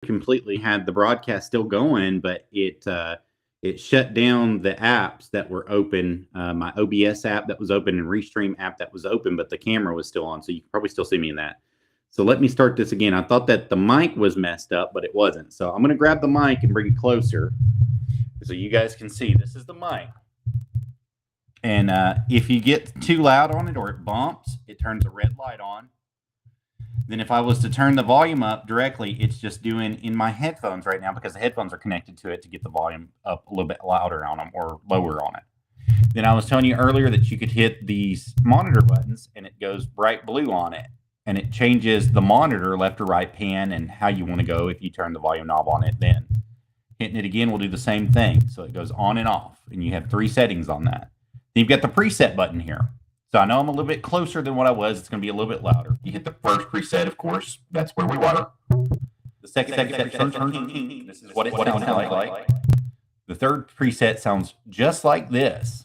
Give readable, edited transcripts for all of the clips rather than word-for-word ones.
completely had the broadcast still going, but it shut down the apps that were open. My OBS app that was open and Restream app that was open, but the camera was still on, so you can probably still see me in that. So let me start this again. I thought that the mic was messed up, but it wasn't. So I'm going to grab the mic and bring it closer so you guys can see. This is the mic. And if you get too loud on it or it bumps, it turns a red light on. Then if I was to turn the volume up directly, it's just doing in my headphones right now because the headphones are connected to it to get the volume up a little bit louder on them or lower on it. Then I was telling you earlier that you could hit these monitor buttons and it goes bright blue on it. And it changes the monitor left or right pan and how you want to go if you turn the volume knob on it. Then hitting it again will do the same thing. So it goes on and off. And you have 3 settings on that. Then you've got the preset button here. So I know I'm a little bit closer than what I was. It's going to be a little bit louder. You hit the first preset, of course. That's where we were. The second preset, this is what it sounds like. The third preset sounds just like this.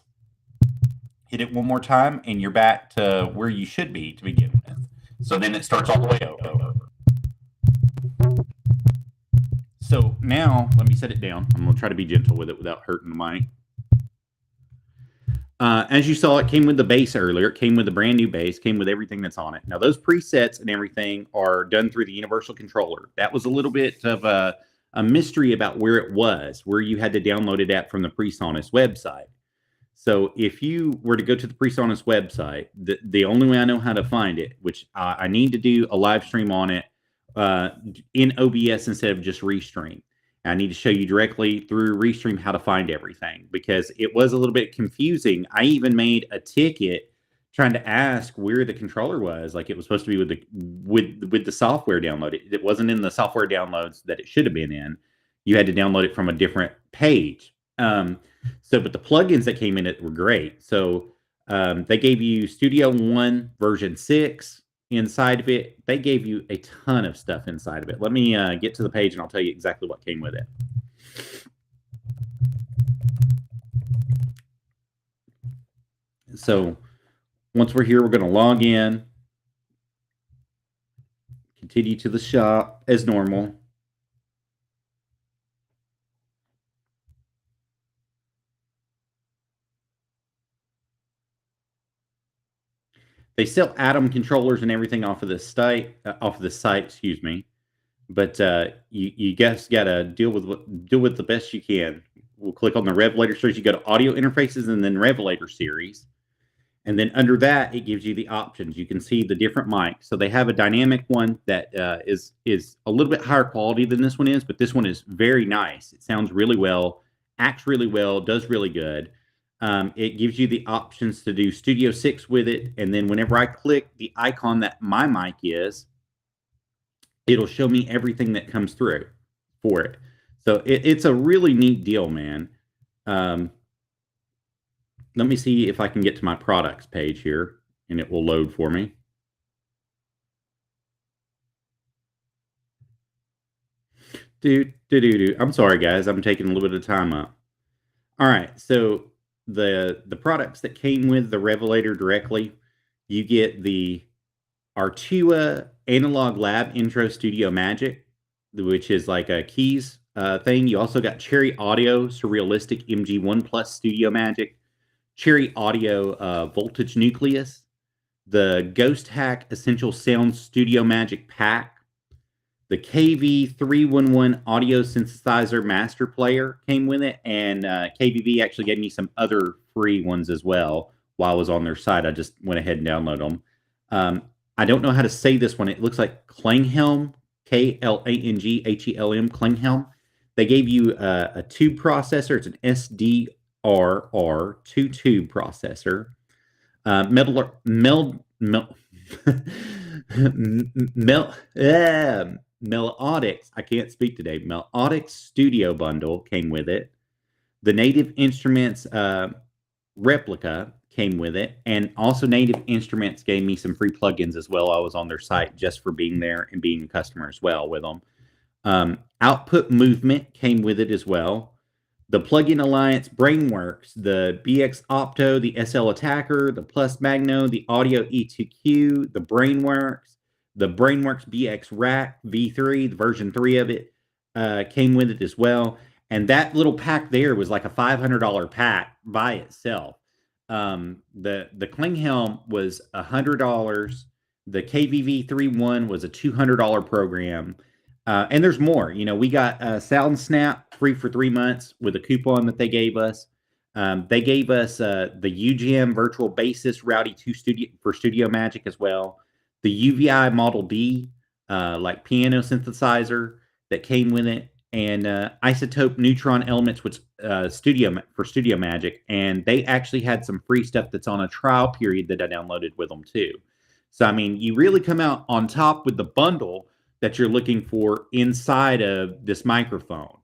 Hit it one more time, and you're back to where you should be to begin with. So then it starts all the way over. So now, let me set it down. I'm going to try to be gentle with it without hurting the mic. As you saw, it came with the bass earlier. It came with a brand new bass, came with everything that's on it. Now, those presets and everything are done through the universal controller. That was a little bit of a mystery about where it was, where you had to download it at from the PreSonus website. So if you were to go to the PreSonus website, the only way I know how to find it, which I need to do a live stream on it in OBS instead of just Restream. I need to show you directly through Restream how to find everything because it was a little bit confusing. I even made a ticket trying to ask where the controller was. Like it was supposed to be with the software download. It wasn't in the software downloads that it should have been in. You had to download it from a different page. But the plugins that came in it were great. So they gave you Studio One version 6. Inside of it, they gave you a ton of stuff inside of it. Let me get to the page and I'll tell you exactly what came with it. So once we're here, we're going to log in, continue to the shop as normal. They sell Atom controllers and everything off of this site, excuse me. But you guys got to deal with the best you can. We'll click on the Revelator series. You go to Audio Interfaces and then Revelator series. And then under that, it gives you the options. You can see the different mics. So they have a dynamic one that is a little bit higher quality than this one is, but this one is very nice. It sounds really well, acts really well, does really good. It gives you the options to do Studio 6 with it. And then whenever I click the icon that my mic is, it'll show me everything that comes through for it. So it's a really neat deal, man. Let me see if I can get to my products page here and it will load for me. I'm sorry, guys. I'm taking a little bit of time up. All right. So the products that came with the Revelator directly, you get the Artua Analog Lab Intro Studio Magic, which is like a keys thing. You also got Cherry Audio Surrealistic MG1 Plus Studio Magic, Cherry Audio Voltage Nucleus, the Ghost Hack Essential Sound Studio Magic Pack, the KV311 Audio Synthesizer Master Player came with it, and KVV actually gave me some other free ones as well while I was on their site. I just went ahead and downloaded them. I don't know how to say this one. It looks like Klanghelm, Klanghelm, Klanghelm. They gave you a tube processor. It's an SDRR 2-tube processor. Melodics, I can't speak today. Melodics Studio Bundle came with it. The Native Instruments replica came with it, and also Native Instruments gave me some free plugins as well. I was on their site just for being there and being a customer as well with them. Output Movement came with it as well. The Plugin Alliance Brainworks, the BX Opto, the SL Attacker, the Plus Magno, the Audio E2Q, the Brainworks BX Rack V3, the version 3 of it, came with it as well. And that little pack there was like a $500 pack by itself. The Klinghelm was $100. The KVV3 was a $200 program. And there's more. We got Sound Snap free for 3 months with a coupon that they gave us. They gave us the UGM Virtual Bassist Rowdy 2 Studio for Studio Magic as well. The UVI Model D, like piano synthesizer that came with it, and Isotope Neutron Elements with Studio Magic, and they actually had some free stuff that's on a trial period that I downloaded with them too. So I mean, you really come out on top with the bundle that you're looking for inside of this microphone.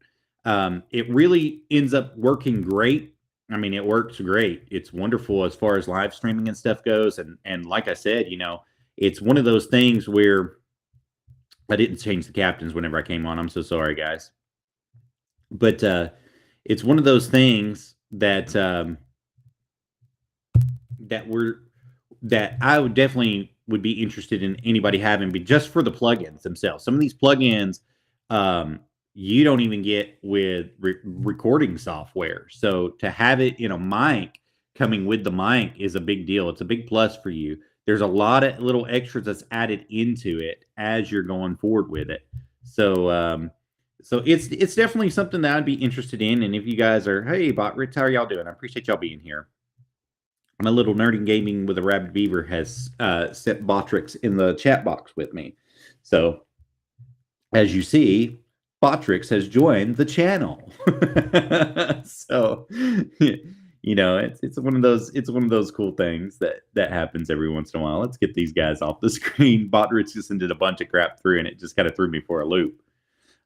It really ends up working great. I mean, it works great. It's wonderful as far as live streaming and stuff goes. And like I said, it's one of those things where I didn't change the captains whenever I came on. I'm so sorry, guys. But it's one of those things that that I would definitely would be interested in anybody having, but just for the plugins themselves. Some of these plugins you don't even get with recording software. So to have it in a mic coming with the mic is a big deal. It's a big plus for you. There's a lot of little extras that's added into it as you're going forward with it. So so it's definitely something that I'd be interested in. And if you guys are, hey, Botrix, how are y'all doing? I appreciate y'all being here. My little nerding gaming with a Rabid Beaver has set Botrix in the chat box with me. So as you see, Botrix has joined the channel. So it's one of those cool things that happens every once in a while. Let's get these guys off the screen. Botrix just did a bunch of crap through, and it just kind of threw me for a loop.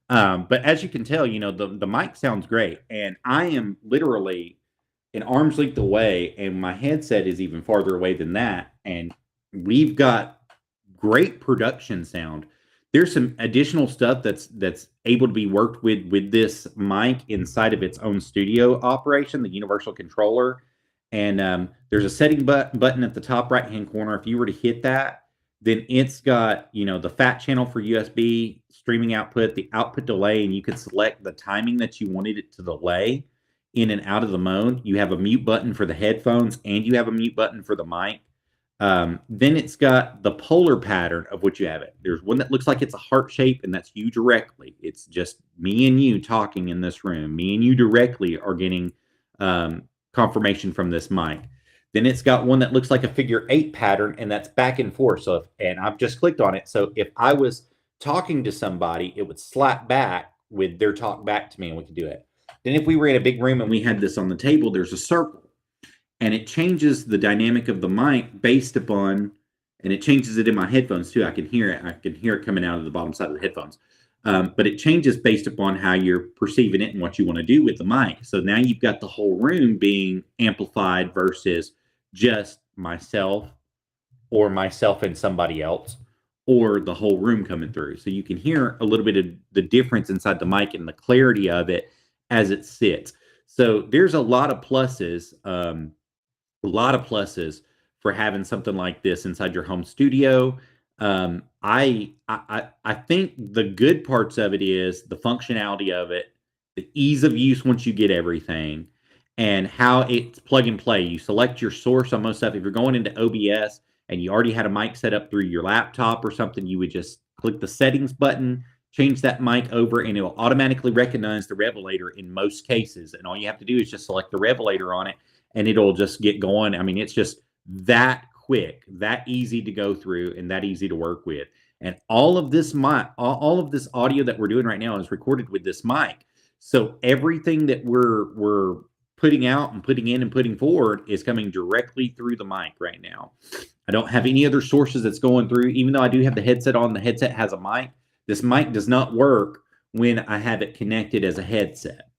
But as you can tell, the mic sounds great, and I am literally an arm's length away, and my headset is even farther away than that. And we've got great production sound. There's some additional stuff that's able to be worked with this mic inside of its own studio operation, the universal controller. And there's a setting button at the top right-hand corner. If you were to hit that, then it's got, the fat channel for USB, streaming output, the output delay, and you can select the timing that you wanted it to delay in and out of the mode. You have a mute button for the headphones, and you have a mute button for the mic. Then it's got the polar pattern of what you have it. There's one that looks like it's a heart shape, and that's you directly. It's just me and you talking in this room. Me and you directly are getting confirmation from this mic. Then it's got one that looks like a figure 8 pattern, and that's back and forth. And I've just clicked on it. So if I was talking to somebody, it would slap back with their talk back to me, and we could do it. Then if we were in a big room and we had this on the table, there's a circle. And it changes the dynamic of the mic based upon, and it changes it in my headphones too. I can hear it. I can hear it coming out of the bottom side of the headphones. But it changes based upon how you're perceiving it and what you want to do with the mic. So now you've got the whole room being amplified versus just myself and somebody else, or the whole room coming through. So you can hear a little bit of the difference inside the mic and the clarity of it as it sits. So there's a lot of pluses. For having something like this inside your home studio. I think the good parts of it is the functionality of it, the ease of use once you get everything, and how it's plug and play. You select your source on most stuff. If you're going into OBS and you already had a mic set up through your laptop or something, you would just click the settings button, change that mic over, and it will automatically recognize the Revelator in most cases. And all you have to do is just select the Revelator on it, and it'll just get going. I mean, it's just that quick, that easy to go through, and that easy to work with. And all of this audio that we're doing right now is recorded with this mic. So everything that we're putting out and putting in and putting forward is coming directly through the mic right now. I don't have any other sources that's going through. Even though I do have the headset on, the headset has a mic. This mic does not work when I have it connected as a headset.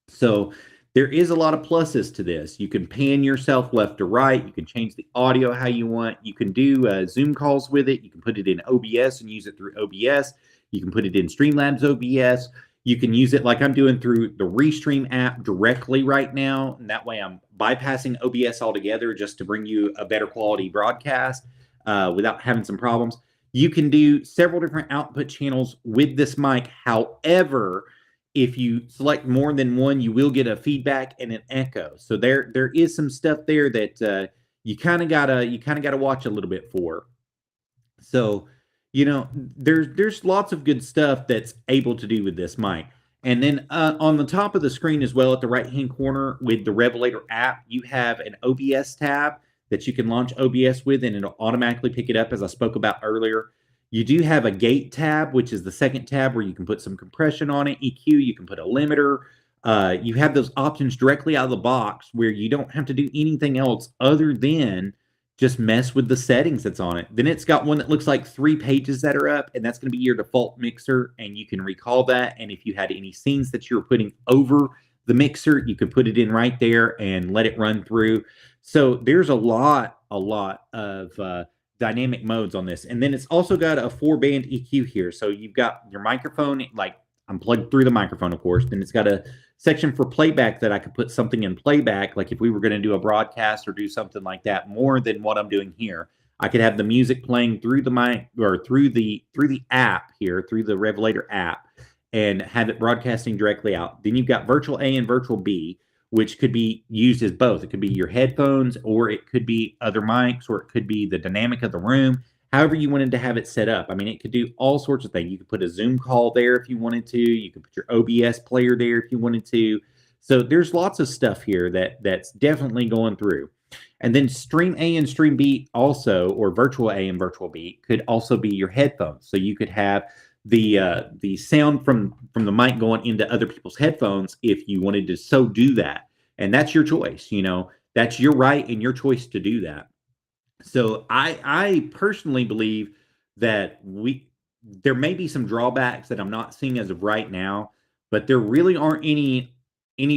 So there is a lot of pluses to this. You can pan yourself left to right. You can change the audio how you want. You can do Zoom calls with it. You can put it in OBS and use it through OBS. You can put it in Streamlabs OBS. You can use it like I'm doing through the Restream app directly right now. And that way I'm bypassing OBS altogether just to bring you a better quality broadcast without having some problems. You can do several different output channels with this mic. However, if you select more than one, you will get a feedback and an echo. So there is some stuff there that you kind of gotta watch a little bit for. So, there's lots of good stuff that's able to do with this mic. And then on the top of the screen as well, at the right-hand corner with the Revelator app, you have an OBS tab that you can launch OBS with, and it'll automatically pick it up, as I spoke about earlier. You do have a gate tab, which is the second tab where you can put some compression on it, EQ, you can put a limiter. You have those options directly out of the box where you don't have to do anything else other than just mess with the settings that's on it. Then it's got one that looks like 3 pages that are up, and that's going to be your default mixer, and you can recall that. And if you had any scenes that you were putting over the mixer, you could put it in right there and let it run through. So there's a lot of dynamic modes on this. And then it's also got a 4-band EQ here. So you've got your microphone, like I'm plugged through the microphone, of course. Then it's got a section for playback that I could put something in playback, like if we were going to do a broadcast or do something like that, more than what I'm doing here. I could have the music playing through the mic or through the app here, through the Revelator app, and have it broadcasting directly out. Then you've got virtual A and virtual B, which could be used as both. It could be your headphones, or it could be other mics, or it could be the dynamic of the room. However you wanted to have it set up. I mean, it could do all sorts of things. You could put a Zoom call there if you wanted to. You could put your OBS player there if you wanted to. So there's lots of stuff here that's definitely going through. And then Stream A and Stream B also, or Virtual A and Virtual B, could also be your headphones. So you could have the sound from the mic going into other people's headphones if you wanted to so do that. And that's your choice. That's your right and your choice to do that. So I personally believe that there may be some drawbacks that I'm not seeing as of right now, but there really aren't any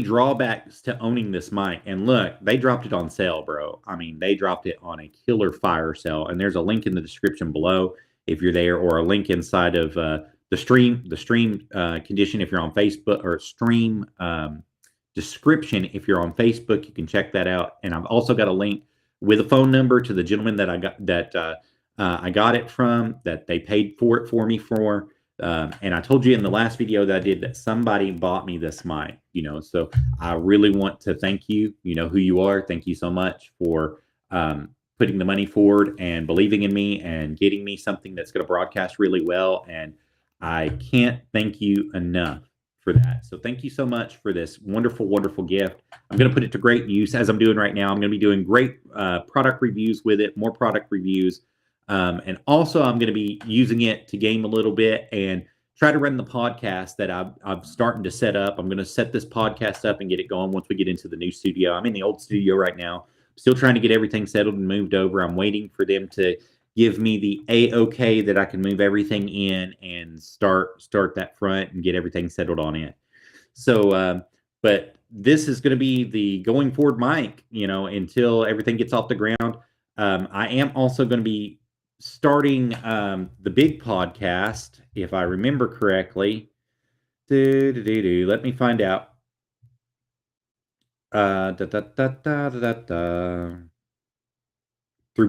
drawbacks to owning this mic. And look, they dropped it on sale, bro. I mean, they dropped it on a killer fire sale, and there's a link in the description below if you're there, or a link inside of the stream condition if you're on Facebook, or stream description if you're on Facebook. You can check that out. And I've also got a link with a phone number to the gentleman that I got it from, that they paid for it for me for. And I told you in the last video that I did that somebody bought me this mic, so I really want to thank you. You know who you are. Thank you so much for putting the money forward and believing in me and getting me something that's going to broadcast really well. And I can't thank you enough for that. So thank you so much for this wonderful, wonderful gift. I'm going to put it to great use, as I'm doing right now. I'm going to be doing great product reviews with it, more product reviews. And also I'm going to be using it to game a little bit and try to run the podcast that I'm starting to set up. I'm going to set this podcast up and get it going once we get into the new studio. I'm in the old studio right now, still trying to get everything settled and moved over. I'm waiting for them to give me the A-OK that I can move everything in and start that front and get everything settled on it. So, but this is going to be the going forward mic, until everything gets off the ground. I am also going to be starting the big podcast, if I remember correctly. Let me find out. Through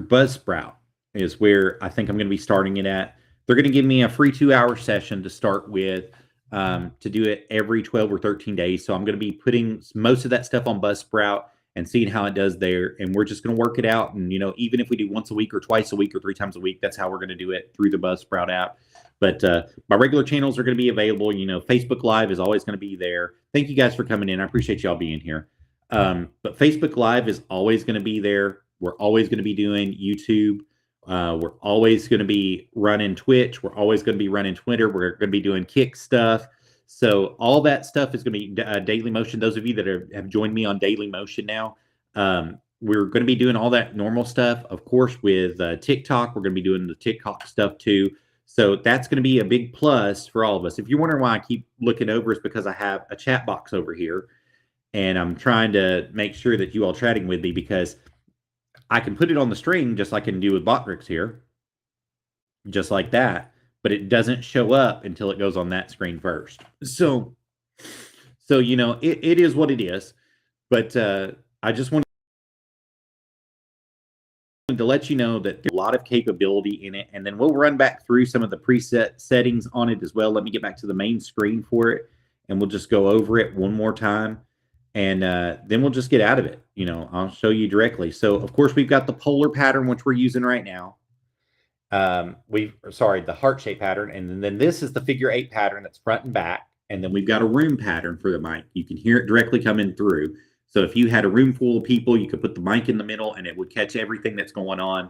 Buzzsprout is where I think I'm going to be starting it at. They're going to give me a free 2-hour session to start with, to do it every 12 or 13 days. So I'm going to be putting most of that stuff on Buzzsprout and seeing how it does there. And we're just going to work it out. And, even if we do once a week or twice a week or 3 times a week, that's how we're going to do it through the Buzzsprout app. But my regular channels are going to be available. Facebook Live is always going to be there. Thank you guys for coming in. I appreciate y'all being here. But Facebook Live is always going to be there. We're always going to be doing YouTube. We're always going to be running Twitch. We're always going to be running Twitter. We're going to be doing Kick stuff. So all that stuff is going to be Daily Motion. Those of you that have joined me on Daily Motion now, we're going to be doing all that normal stuff. Of course, with TikTok, we're going to be doing the TikTok stuff too. So that's going to be a big plus for all of us. If you're wondering why I keep looking over, it's because I have a chat box over here, and I'm trying to make sure that you all chatting with me, because I can put it on the string just like I can do with Botrix here, just like that, but it doesn't show up until it goes on that screen first. So it is what it is. But I just want to let you know that there's a lot of capability in it, and then we'll run back through some of the preset settings on it as well. Let me get back to the main screen for it, and we'll just go over it one more time, and then we'll just get out of it. I'll show you directly. So, of course, we've got the polar pattern, which we're using right now. The heart-shaped pattern, and then this is the figure 8 pattern that's front and back, and then we've got a room pattern for the mic. You can hear it directly coming through. So if you had a room full of people, you could put the mic in the middle and it would catch everything that's going on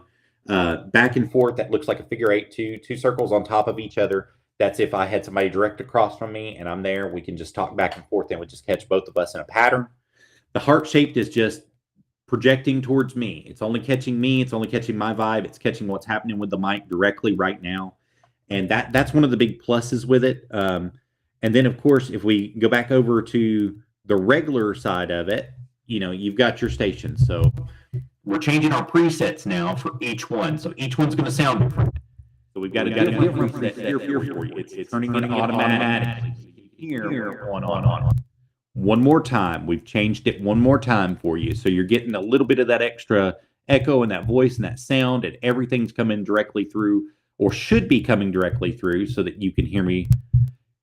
back and forth. That looks like a figure 8, two circles on top of each other. That's if I had somebody direct across from me and I'm there, we can just talk back and forth and we just catch both of us in a pattern. The heart-shaped is just projecting towards me. It's only catching me. It's only catching my vibe. It's catching what's happening with the mic directly right now. And that's one of the big pluses with it. And then, of course, if we go back over to the regular side of it, you've got your stations. So we're changing our presets now for each one. So each one's going to sound different. So we've got a different preset here for you. It's turning it automatically. Here, on. One more time. We've changed it one more time for you. So you're getting a little bit of that extra echo and that voice and that sound, and everything's coming directly through, or should be coming directly through, so that you can hear me.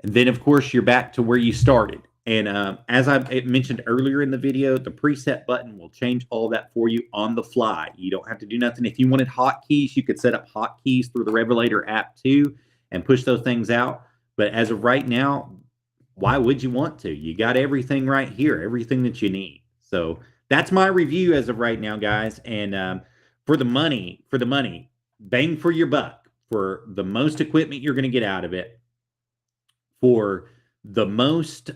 And then, of course, you're back to where you started. And as I mentioned earlier in the video, the preset button will change all that for you on the fly. You don't have to do nothing. If you wanted hotkeys, you could set up hotkeys through the Revelator app too and push those things out. But as of right now, why would you want to? You got everything right here, everything that you need. So that's my review as of right now, guys. And for the money, bang for your buck, for the most equipment you're going to get out of it, for the most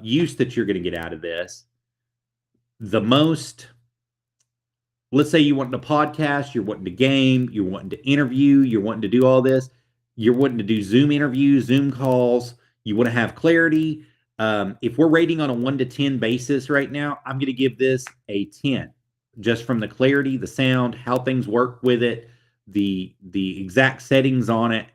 use that you're going to get out of this, the most, let's say you want to podcast, you're wanting to game, you're wanting to interview, you're wanting to do all this, you're wanting to do Zoom interviews, Zoom calls, you want to have clarity. If we're rating on a 1 to 10 basis right now, I'm going to give this a 10, just from the clarity, the sound, how things work with it, the exact settings on it,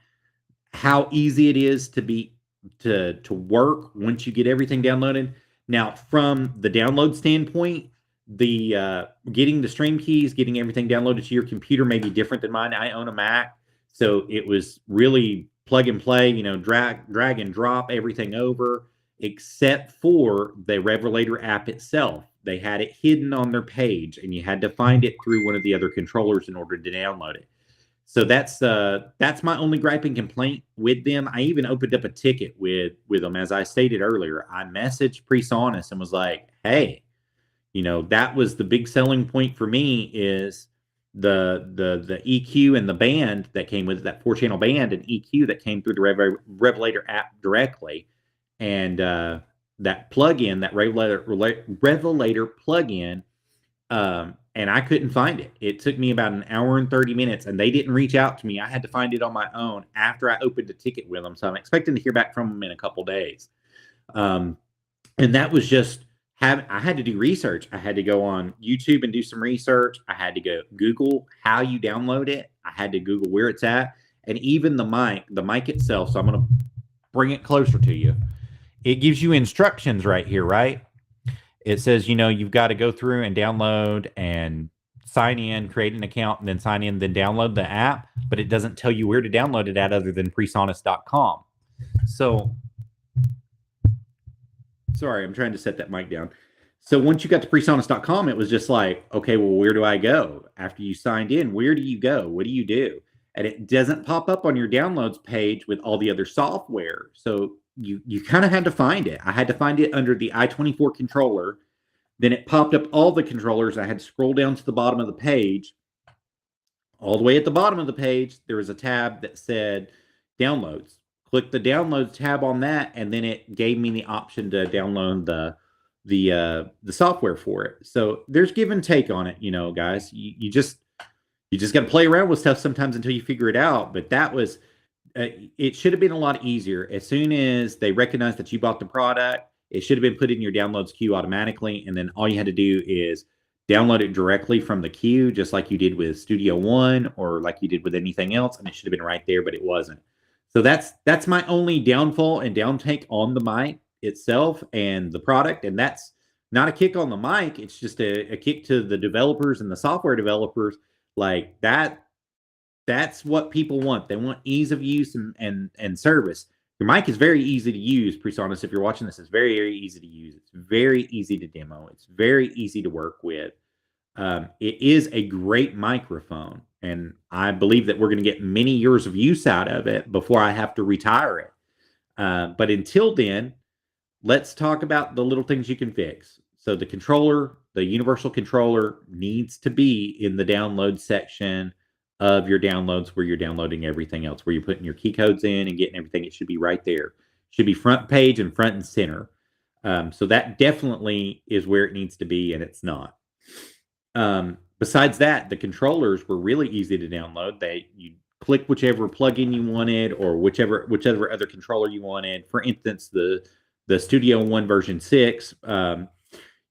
how easy it is to work once you get everything downloaded. Now, from the download standpoint, the getting the stream keys, getting everything downloaded to your computer may be different than mine. I own a Mac, so it was really plug and play, drag and drop everything over, except for the Revelator app itself. They had it hidden on their page, and you had to find it through one of the other controllers in order to download it. So that's my only gripe and complaint with them. I even opened up a ticket with them. As I stated earlier, I messaged PreSonus and was like, hey, that was the big selling point for me, is the EQ and the band that came with it, that 4-channel band and EQ that came through the Revelator app directly. And that plugin, that Revelator plugin, and I couldn't find it. It took me about an hour and 30 minutes, and they didn't reach out to me. I had to find it on my own after I opened a ticket with them. So I'm expecting to hear back from them in a couple days. And that was just I had to do research. I had to go on YouTube and do some research. I had to go Google how you download it. I had to Google where it's at, and even the mic itself. So I'm going to bring it closer to you. It gives you instructions right here, right? It says, you've got to go through and download and sign in, create an account, and then sign in, then download the app. But it doesn't tell you where to download it at other than presonus.com. So, sorry, I'm trying to set that mic down. So once you got to presonus.com, it was just like, okay, well, where do I go? After you signed in, where do you go? What do you do? And it doesn't pop up on your downloads page with all the other software. So you kind of had to find it. I had to find it under the i24 controller. Then it popped up all the controllers. I had to scroll down to the bottom of the page. All the way at the bottom of the page, there was a tab that said downloads. Click the downloads tab on that, and then it gave me the option to download the software for it. So there's give and take on it, guys. You just got to play around with stuff sometimes until you figure it out. But that was it should have been a lot easier. As soon as they recognized that you bought the product, it should have been put in your downloads queue automatically. And then all you had to do is download it directly from the queue, just like you did with Studio One or like you did with anything else. And it should have been right there, but it wasn't. So that's my only downfall and downtake on the mic itself and the product. And that's not a kick on the mic. It's just a kick to the developers and the software developers Like that's what people want. They want ease of use and service. Your mic is very easy to use, Presonus. If you're watching this, it's very, very easy to use. It's very easy to demo. It's very easy to work with. It is a great microphone, and I believe that we're going to get many years of use out of it before I have to retire it. But until then, let's talk about the little things you can fix. So the controller, the universal controller, needs to be in the download section of your downloads where you're downloading everything else, where you're putting your key codes in and getting everything. It should be right there. It should be front page and front and center. So that definitely is where it needs to be, and it's not. Besides that, the controllers were really easy to download. You click whichever plugin you wanted, or whichever other controller you wanted. For instance, the Studio One version 6.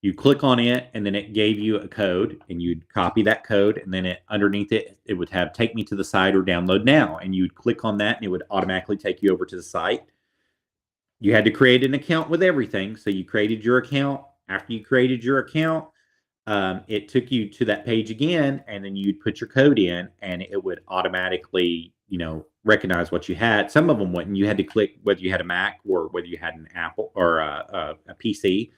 You click on it, and then it gave you a code, and you'd copy that code, and then underneath it would have take me to the site or download now, and you'd click on that, and it would automatically take you over to the site. You had to create an account with everything, so you created your account. After you created your account, it took you to that page again, and then you'd put your code in, and it would automatically, recognize what you had. Some of them wouldn't. You had to click whether you had a Mac or whether you had an Apple or a PC,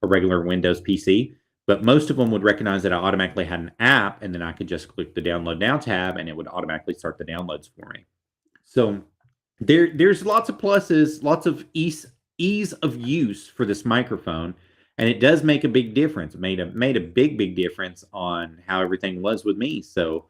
a regular Windows PC. But most of them would recognize that I automatically had an app, and then I could just click the Download Now tab, and it would automatically start the downloads for me. So there's lots of pluses, lots of ease of use for this microphone. And it does make a big difference. It made a big difference on how everything was with me. So,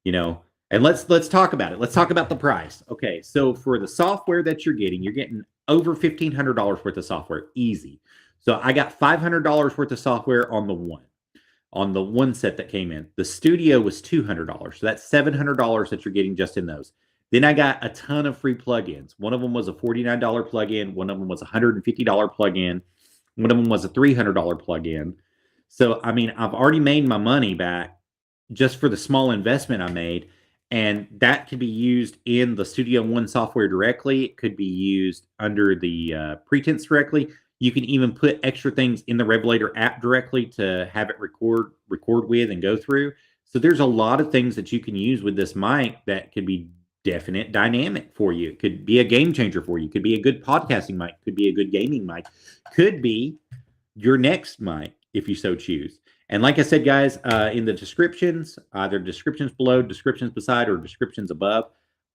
and let's talk about it. Let's talk about the price. Okay, so for the software that you're getting over $1,500 worth of software, easy. So I got $500 worth of software on the one set that came in. The Studio was $200, so that's $700 that you're getting just in those. Then I got a ton of free plugins. One of them was a $49 plugin. One of them was a $150 plugin. One of them was a $300 plugin. So, I've already made my money back just for the small investment I made. And that could be used in the Studio One software directly. It could be used under the Pretense directly. You can even put extra things in the Revelator app directly to have it record with and go through. So there's a lot of things that you can use with this mic that could be definite dynamic for you. It could be a game changer for you. It could be a good podcasting mic. Could be a good gaming mic. Could be your next mic if you so choose. And like I said, guys, in the descriptions, either descriptions below, descriptions beside, or descriptions above,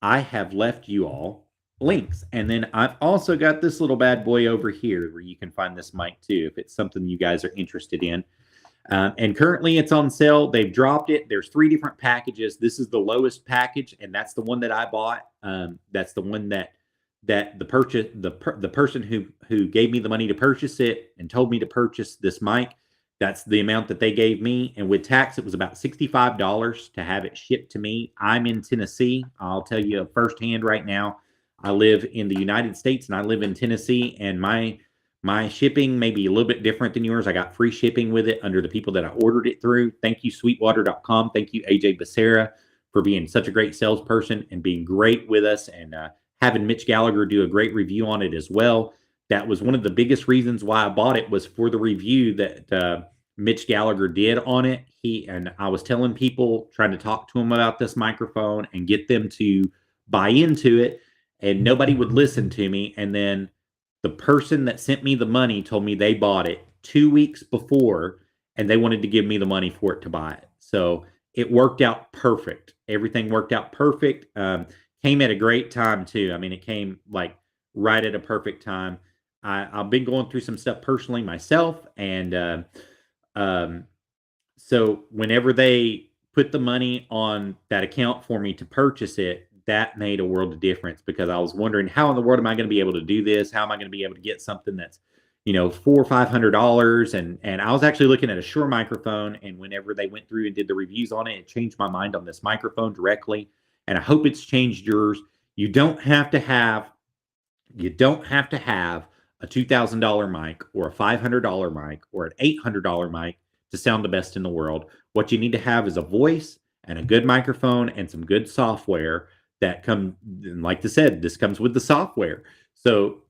I have left you all links. And then I've also got this little bad boy over here where you can find this mic too, if it's something you guys are interested in. And currently it's on sale. They've dropped it. There's 3 different packages. This is the lowest package, and that's the one that I bought. That's the one that the person who gave me the money to purchase it and told me to purchase this mic, that's the amount that they gave me. And with tax, it was about $65 to have it shipped to me. I'm in Tennessee. I'll tell you firsthand right now, I live in the United States and I live in Tennessee, and my shipping may be a little bit different than yours. I got free shipping with it under the people that I ordered it through. Thank you, sweetwater.com. Thank you, AJ for being such a great salesperson and being great with us, and having Mitch Gallagher do a great review on it as well. That was one of the biggest reasons why I bought it, was for the review that Mitch Gallagher did on it. I was telling people, trying to talk to them about this microphone and get them to buy into it, and nobody would listen to me. And then the person that sent me the money told me they bought it 2 weeks before, and they wanted to give me the money for it to buy it. So it worked out perfect. Everything worked out perfect. Came at a great time too. It came like right at a perfect time. I've been going through some stuff personally myself, and so whenever they put the money on that account for me to purchase it, that made a world of difference, because I was wondering, how in the world am I going to be able to do this? How am I going to be able to get something that's, $400 or $500? And I was actually looking at a Shure microphone, and whenever they went through and did the reviews on it, it changed my mind on this microphone directly. And I hope it's changed yours. You don't have to have a $2,000 mic or a $500 mic or an $800 mic to sound the best in the world. What you need to have is a voice and a good microphone and some good software that come, like I said, this comes with the software. So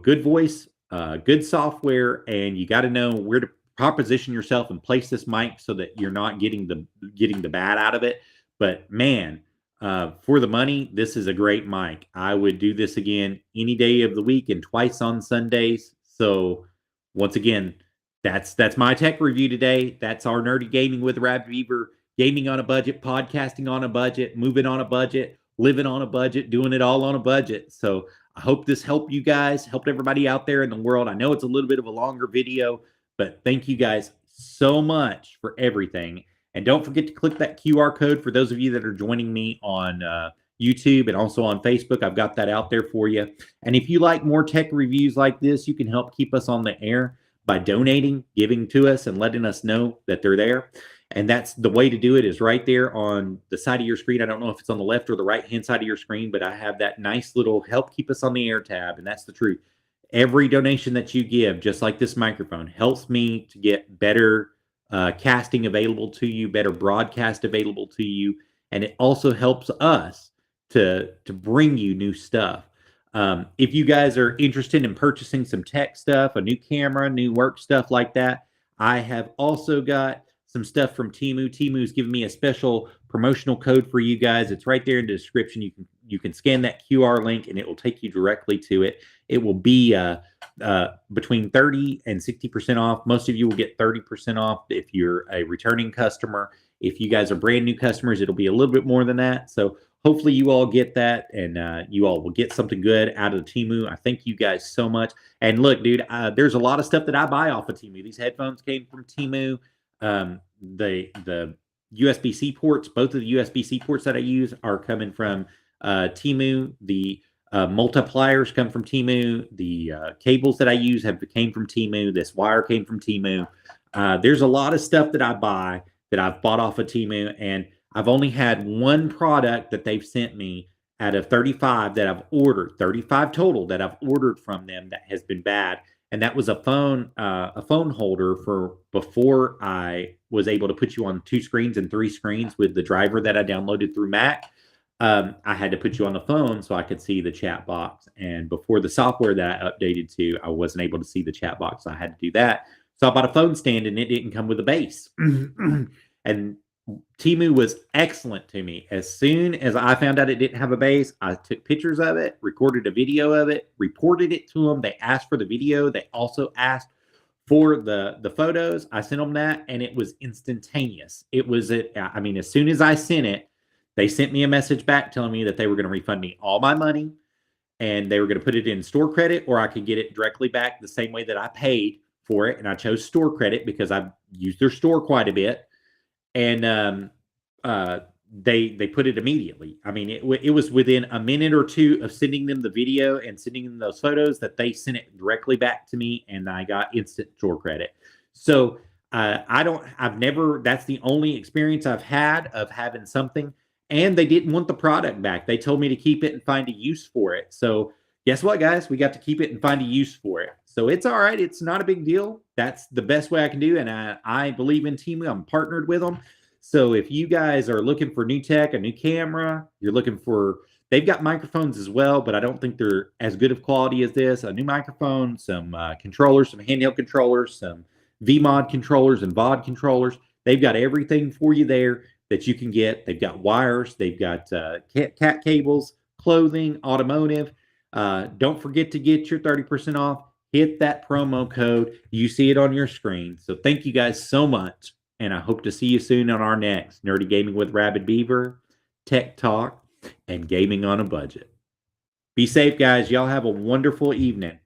good voice, good software, and you got to know where to proposition yourself and place this mic so that you're not getting the bad out of it. But man, for the money, this is a great mic. I would do this again any day of the week and twice on Sundays. So once again, that's my tech review today. That's our nerdy gaming with ArabbidB3aver, gaming on a budget, podcasting on a budget, moving on a budget, living on a budget, doing it all on a budget. So I hope this helped you guys, helped everybody out there in the world. I know it's a little bit of a longer video, but thank you guys so much for everything. And don't forget to click that QR code for those of you that are joining me on YouTube and also on Facebook. I've got that out there for you. And if you like more tech reviews like this, you can help keep us on the air by donating, giving to us, and letting us know that they're there. And that's the way to do it, is right there on the side of your screen. I don't know if it's on the left or the right-hand side of your screen, but I have that nice little help keep us on the air tab, and that's the truth. Every donation that you give, just like this microphone, helps me to get better casting available to you, better broadcast available to you, and it also helps us to bring you new stuff. If you guys are interested in purchasing some tech stuff, a new camera, new work stuff like that, I have also got some stuff from Temu. Temu's giving me a special promotional code for you guys. It's right there in the description. You can scan that QR link and it will take you directly to it. It will be between 30 and 60% off. Most of you will get 30% off if you're a returning customer. If you guys are brand new customers, it'll be a little bit more than that. So hopefully you all get that, and you all will get something good out of Temu. I thank you guys so much. And look, dude, there's a lot of stuff that I buy off of Temu. These headphones came from Temu. The USB-C ports, both of the USB-C ports that I use are coming from Temu. The multipliers come from Temu. The cables that I use came from Temu. This wire came from Temu. There's a lot of stuff that I buy that I've bought off of Temu, and I've only had one product that they've sent me out of 35 that I've ordered, 35 total that I've ordered from them that has been bad. And that was a phone holder for before I was able to put you on 2 screens and 3 screens with the driver that I downloaded through Mac. I had to put you on the phone so I could see the chat box. And before the software that I updated to, I wasn't able to see the chat box. So I had to do that. So I bought a phone stand and it didn't come with a base. And Temu was excellent to me. As soon as I found out it didn't have a base, I took pictures of it, recorded a video of it, reported it to them. They asked for the video. They also asked for the photos. I sent them that, and it was instantaneous. It was, as soon as I sent it, they sent me a message back telling me that they were going to refund me all my money, and they were going to put it in store credit, or I could get it directly back the same way that I paid for it. And I chose store credit because I've used their store quite a bit. And they put it immediately. I mean, it was within a minute or two of sending them the video and sending them those photos that they sent it directly back to me, and I got instant store credit. So that's the only experience I've had of having something, and they didn't want the product back. They told me to keep it and find a use for it. So guess what, guys? We got to keep it and find a use for it. So it's all right. It's not a big deal. That's the best way I can do. And I believe in Temu. I'm partnered with them. So if you guys are looking for new tech, a new camera, they've got microphones as well, but I don't think they're as good of quality as this. A new microphone, some controllers, some handheld controllers, some VMod controllers and VOD controllers. They've got everything for you there that you can get. They've got wires. They've got cat cables, clothing, automotive. Don't forget to get your 30% off. Hit that promo code. You see it on your screen. So thank you guys so much. And I hope to see you soon on our next Nerdy Gaming with ArabbidB3aver, Tech Talk, and Gaming on a Budget. Be safe, guys. Y'all have a wonderful evening.